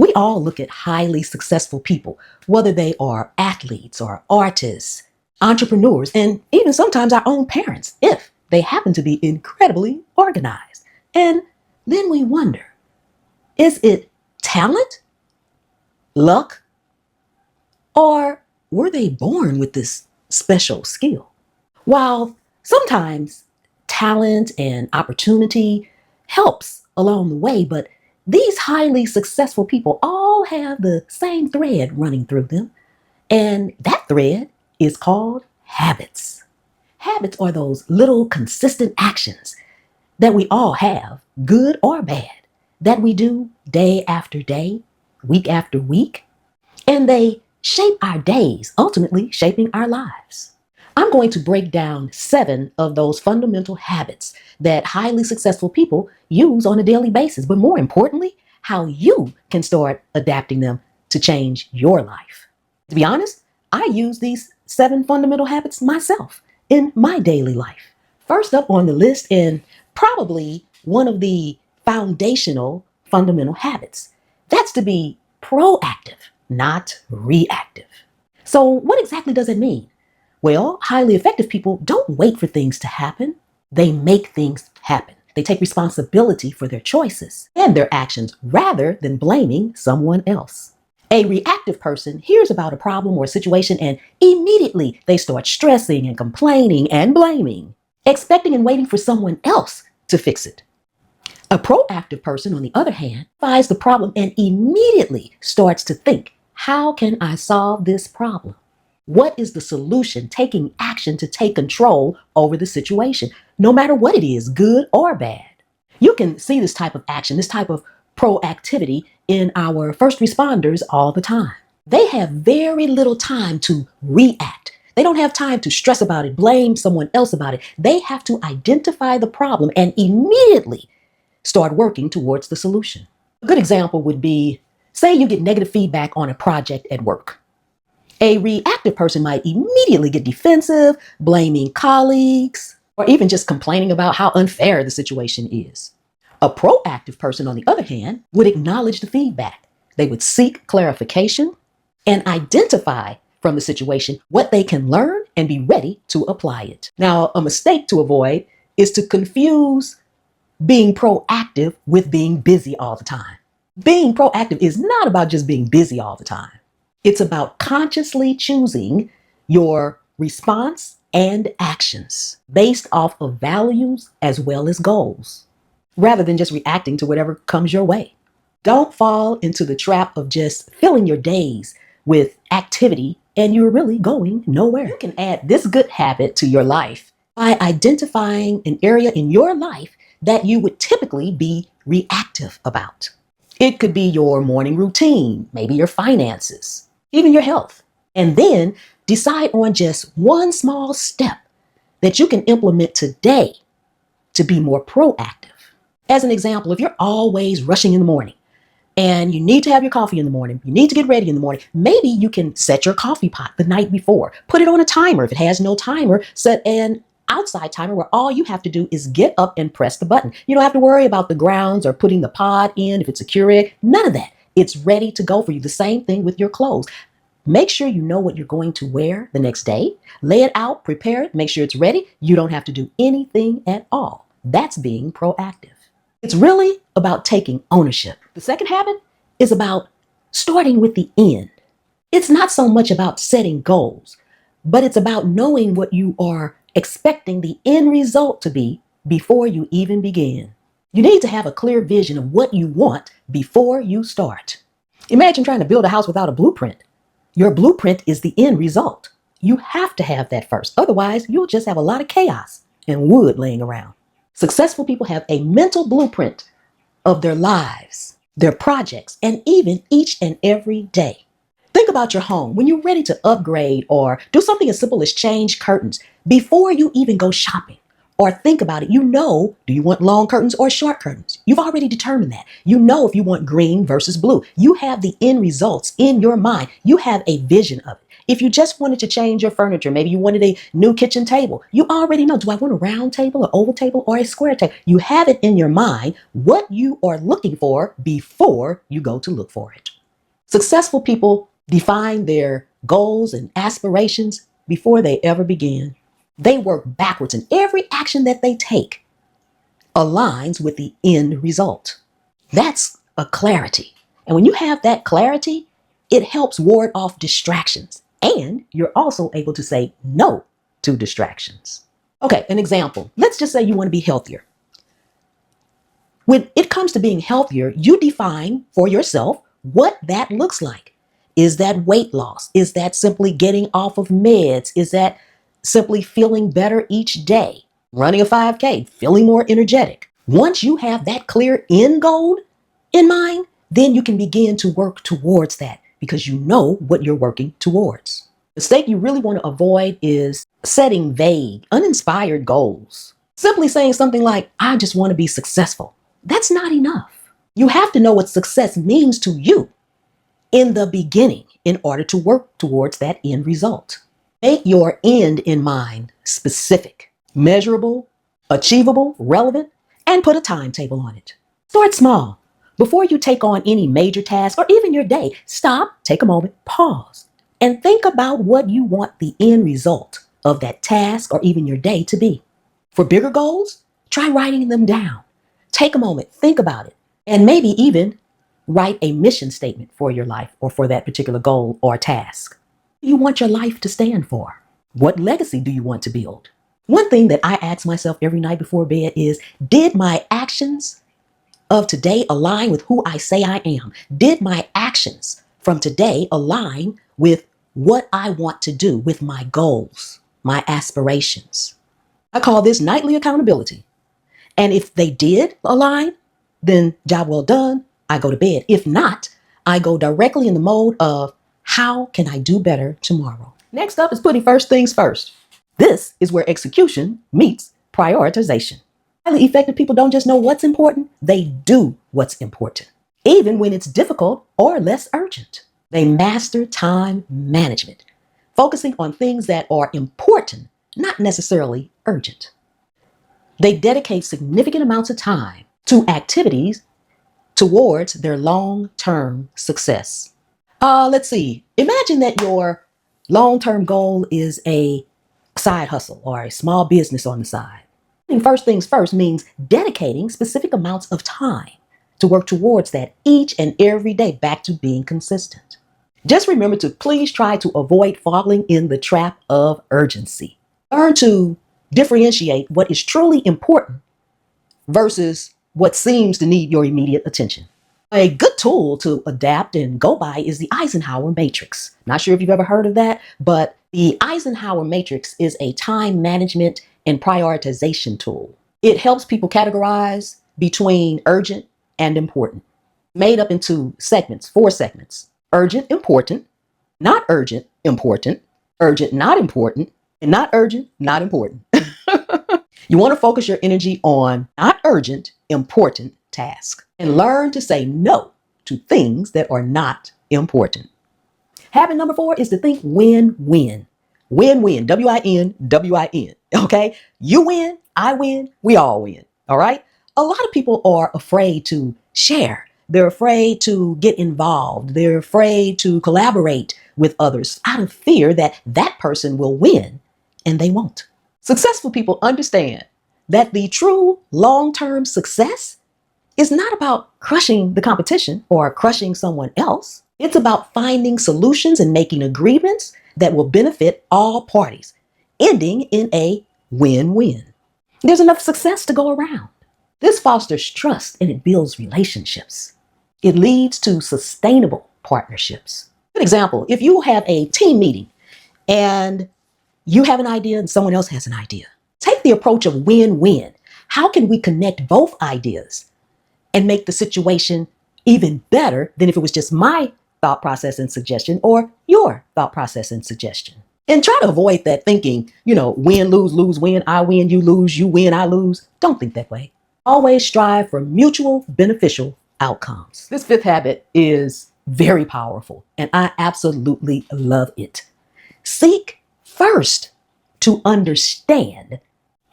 We all look at highly successful people, whether they are athletes or artists, entrepreneurs, and even sometimes our own parents, if they happen to be incredibly organized. And then we wonder, is it talent, luck, or were they born with this special skill? While sometimes talent and opportunity helps along the way, but these highly successful people all have the same thread running through them. And that thread is called habits. Habits are those little consistent actions that we all have, good or bad, that we do day after day, week after week, and they shape our days, ultimately shaping our lives. I'm going to break down 7 of those fundamental habits that highly successful people use on a daily basis, but more importantly, how you can start adapting them to change your life. To be honest, I use these 7 fundamental habits myself in my daily life. First up on the list, and probably one of the foundational fundamental habits, that's to be proactive, not reactive. So what exactly does it mean? Well, highly effective people don't wait for things to happen. They make things happen. They take responsibility for their choices and their actions rather than blaming someone else. A reactive person hears about a problem or a situation and immediately they start stressing and complaining and blaming, expecting and waiting for someone else to fix it. A proactive person, on the other hand, finds the problem and immediately starts to think, how can I solve this problem? What is the solution? Taking action to take control over the situation, no matter what it is, good or bad. You can see this type of action, this type of proactivity in our first responders all the time. They have very little time to react. They don't have time to stress about it, blame someone else about it. They have to identify the problem and immediately start working towards the solution. A good example would be, say you get negative feedback on a project at work. A reactive person might immediately get defensive, blaming colleagues, or even just complaining about how unfair the situation is. A proactive person, on the other hand, would acknowledge the feedback. They would seek clarification and identify from the situation what they can learn and be ready to apply it. Now, a mistake to avoid is to confuse being proactive with being busy all the time. Being proactive is not about just being busy all the time. It's about consciously choosing your response and actions based off of values as well as goals, rather than just reacting to whatever comes your way. Don't fall into the trap of just filling your days with activity and you're really going nowhere. You can add this good habit to your life by identifying an area in your life that you would typically be reactive about. It could be your morning routine, maybe your finances, even your health. And then decide on just one small step that you can implement today to be more proactive. As an example, if you're always rushing in the morning and you need to have your coffee in the morning, you need to get ready in the morning, maybe you can set your coffee pot the night before. Put it on a timer. If it has no timer, set an outside timer where all you have to do is get up and press the button. You don't have to worry about the grounds or putting the pod in if it's a Keurig. None of that. It's ready to go for you. The same thing with your clothes. Make sure you know what you're going to wear the next day. Lay it out, prepare it, make sure it's ready. You don't have to do anything at all. That's being proactive. It's really about taking ownership. The second habit is about starting with the end. It's not so much about setting goals, but it's about knowing what you are expecting the end result to be before you even begin. You need to have a clear vision of what you want before you start. Imagine trying to build a house without a blueprint. Your blueprint is the end result. You have to have that first. Otherwise, you'll just have a lot of chaos and wood laying around. Successful people have a mental blueprint of their lives, their projects, and even each and every day. Think about your home. When you're ready to upgrade or do something as simple as change curtains before you even go shopping, Or think about it. You know, do you want long curtains or short curtains? You've already determined that. You know if you want green versus blue. You have the end results in your mind. You have a vision of it. If you just wanted to change your furniture, maybe you wanted a new kitchen table, you already know, do I want a round table, an oval table, or a square table? You have it in your mind what you are looking for before you go to look for it. Successful people define their goals and aspirations before they ever begin. They work backwards, and every action that they take aligns with the end result. That's a clarity. And when you have that clarity, it helps ward off distractions. And you're also able to say no to distractions. Okay, an example. Let's just say you want to be healthier. When it comes to being healthier, you define for yourself what that looks like. Is that weight loss? Is that simply getting off of meds? Is that simply feeling better each day? Running a 5K, feeling more energetic. Once you have that clear end goal in mind, then you can begin to work towards that because you know what you're working towards. The mistake you really want to avoid is setting vague, uninspired goals. Simply saying something like, I just want to be successful. That's not enough. You have to know what success means to you in the beginning in order to work towards that end result. Make your end in mind specific, measurable, achievable, relevant, and put a timetable on it. Start small. Before you take on any major task or even your day, stop, take a moment, pause, and think about what you want the end result of that task or even your day to be. For bigger goals, try writing them down. Take a moment, think about it, and maybe even write a mission statement for your life or for that particular goal or task. What do you want your life to stand for? What legacy do you want to build? One thing that I ask myself every night before bed is, did my actions of today align with who I say I am? Did my actions from today align with what I want to do, with my goals, my aspirations? I call this nightly accountability. And if they did align, then job well done, I go to bed. If not, I go directly in the mode of how can I do better tomorrow? Next up is putting first things first. This is where execution meets prioritization. Highly effective people don't just know what's important, they do what's important, even when it's difficult or less urgent. They master time management, focusing on things that are important, not necessarily urgent. They dedicate significant amounts of time to activities towards their long-term success. Let's see. Imagine that your long-term goal is a side hustle or a small business on the side. First things first means dedicating specific amounts of time to work towards that each and every day, back to being consistent. Just remember to please try to avoid falling in the trap of urgency. Learn to differentiate what is truly important versus what seems to need your immediate attention. A good tool to adapt and go by is the Eisenhower matrix. Not sure if you've ever heard of that, but the Eisenhower matrix is a time management and prioritization tool. It helps people categorize between urgent and important, made up into segments, 4 segments: urgent, important, not urgent, important, urgent, not important, and not urgent, not important. You want to focus your energy on not urgent, important tasks and learn to say no to things that are not important. Habit number 4 is to think win-win. Win-win, W-I-N, W-I-N. Okay? You win, I win, we all win. All right? A lot of people are afraid to share. They're afraid to get involved. They're afraid to collaborate with others out of fear that that person will win, and they won't. Successful people understand that the true long-term success is not about crushing the competition or crushing someone else. It's about finding solutions and making agreements that will benefit all parties, ending in a win-win. There's enough success to go around. This fosters trust and it builds relationships. It leads to sustainable partnerships. Good example, if you have a team meeting and you have an idea and someone else has an idea, take the approach of win-win. How can we connect both ideas and make the situation even better than if it was just my thought process and suggestion or your thought process and suggestion? And try to avoid that thinking, win, lose, lose, win, I win, you lose, you win, I lose. Don't think that way. Always strive for mutual beneficial outcomes. This fifth habit is very powerful, and I absolutely love it. Seek first to understand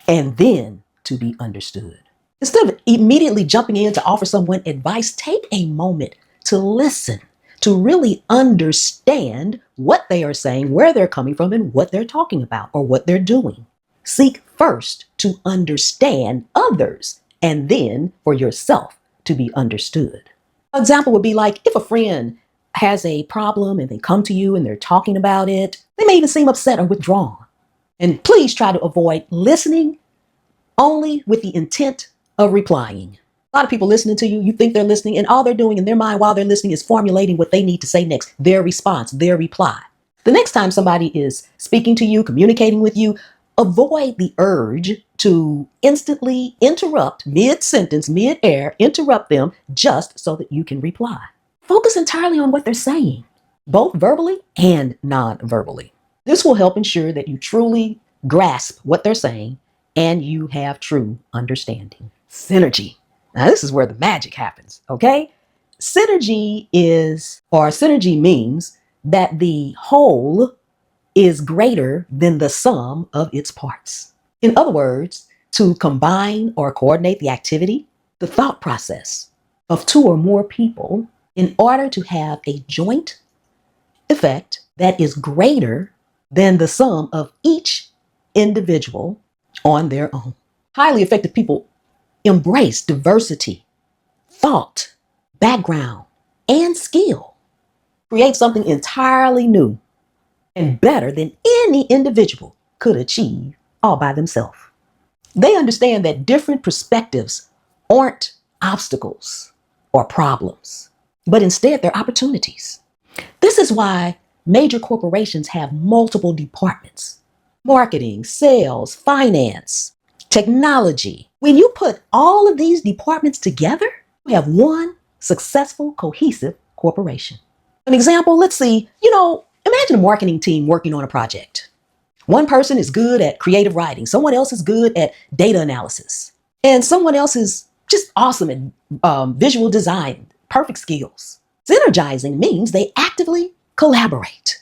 and then to be understood. Instead of immediately jumping in to offer someone advice, take a moment to listen, to really understand what they are saying, where they're coming from, and what they're talking about or what they're doing. Seek first to understand others and then for yourself to be understood. An example would be like if a friend has a problem and they come to you and they're talking about it, they may even seem upset or withdrawn. And please try to avoid listening only with the intent of replying. A lot of people listening to you, you think they're listening, and all they're doing in their mind while they're listening is formulating what they need to say next, their response, their reply. The next time somebody is speaking to you, communicating with you, avoid the urge to instantly interrupt mid-sentence, mid-air, interrupt them just so that you can reply. Focus entirely on what they're saying, both verbally and non-verbally. This will help ensure that you truly grasp what they're saying and you have true understanding. Synergy. Now, this is where the magic happens, okay? Synergy means that the whole is greater than the sum of its parts. In other words, to combine or coordinate the activity, the thought process of two or more people in order to have a joint effect that is greater than the sum of each individual on their own. Highly effective people embrace diversity, thought, background, and skill. Create something entirely new and better than any individual could achieve all by themselves. They understand that different perspectives aren't obstacles or problems, but instead they're opportunities. This is why major corporations have multiple departments: marketing, sales, finance, technology. When you put all of these departments together, we have one successful, cohesive corporation. An example, let's see, imagine a marketing team working on a project. One person is good at creative writing, someone else is good at data analysis, and someone else is just awesome at visual design, perfect skills. Synergizing means they actively collaborate.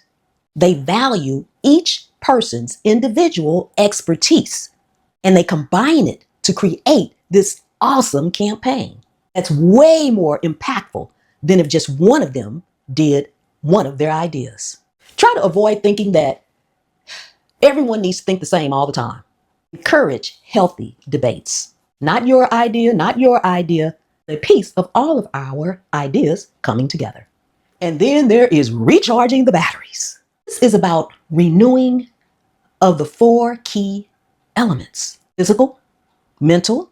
They value each person's individual expertise and they combine it to create this awesome campaign that's way more impactful than if just one of them did one of their ideas. Try to avoid thinking that everyone needs to think the same all the time. Encourage healthy debates. Not your idea, the piece of all of our ideas coming together. And then there is recharging the batteries. This is about renewing of the four key elements: physical, mental,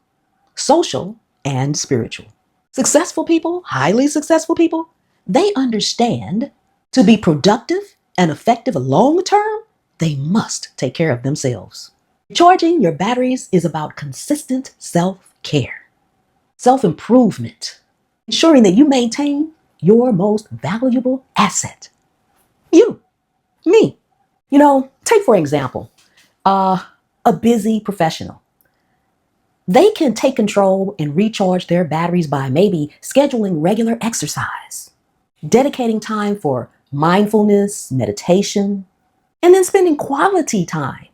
social, and spiritual. Successful people, highly successful people, they understand to be productive and effective long term, they must take care of themselves. Recharging your batteries is about consistent self-care, self-improvement, ensuring that you maintain your most valuable asset: you, me. Take for example, a busy professional. They can take control and recharge their batteries by maybe scheduling regular exercise, dedicating time for mindfulness, meditation, and then spending quality time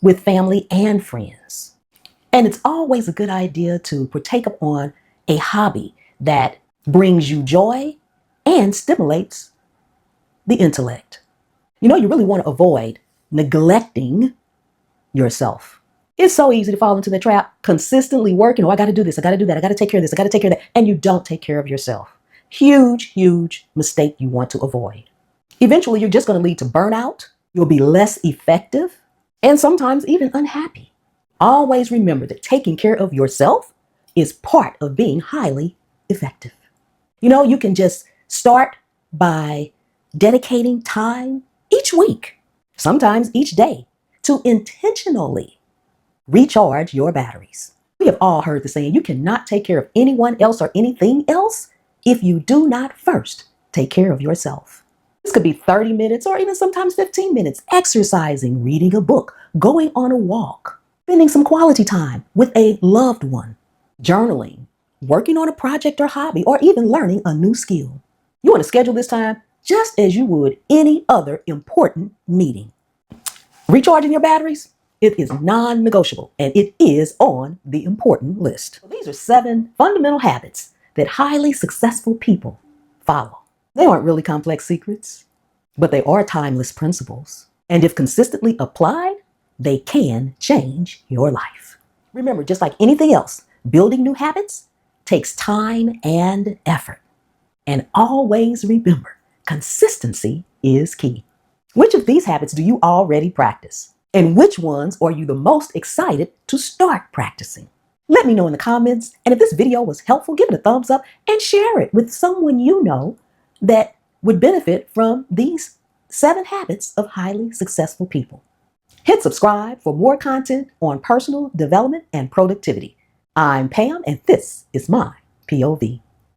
with family and friends. And it's always a good idea to partake upon a hobby that brings you joy and stimulates the intellect. You really want to avoid neglecting yourself. It's so easy to fall into the trap, consistently working. Oh, I got to do this. I got to do that. I got to take care of this. I got to take care of that. And you don't take care of yourself. Huge, huge mistake you want to avoid. Eventually, you're just going to lead to burnout. You'll be less effective and sometimes even unhappy. Always remember that taking care of yourself is part of being highly effective. You can just start by dedicating time each week, sometimes each day, to intentionally recharge your batteries. We have all heard the saying, you cannot take care of anyone else or anything else if you do not first take care of yourself. This could be 30 minutes or even sometimes 15 minutes exercising, reading a book, going on a walk, spending some quality time with a loved one, journaling, working on a project or hobby, or even learning a new skill. You want to schedule this time just as you would any other important meeting. Recharging your batteries? It is non negotiable and it is on the important list. So these are 7 fundamental habits that highly successful people follow. They aren't really complex secrets, but they are timeless principles. And if consistently applied, they can change your life. Remember, just like anything else, building new habits takes time and effort. And always remember, consistency is key. Which of these habits do you already practice? And which ones are you the most excited to start practicing? Let me know in the comments. And if this video was helpful, give it a thumbs up and share it with someone you know that would benefit from these 7 habits of highly successful people. Hit subscribe for more content on personal development and productivity. I'm Pam, and this is my POV.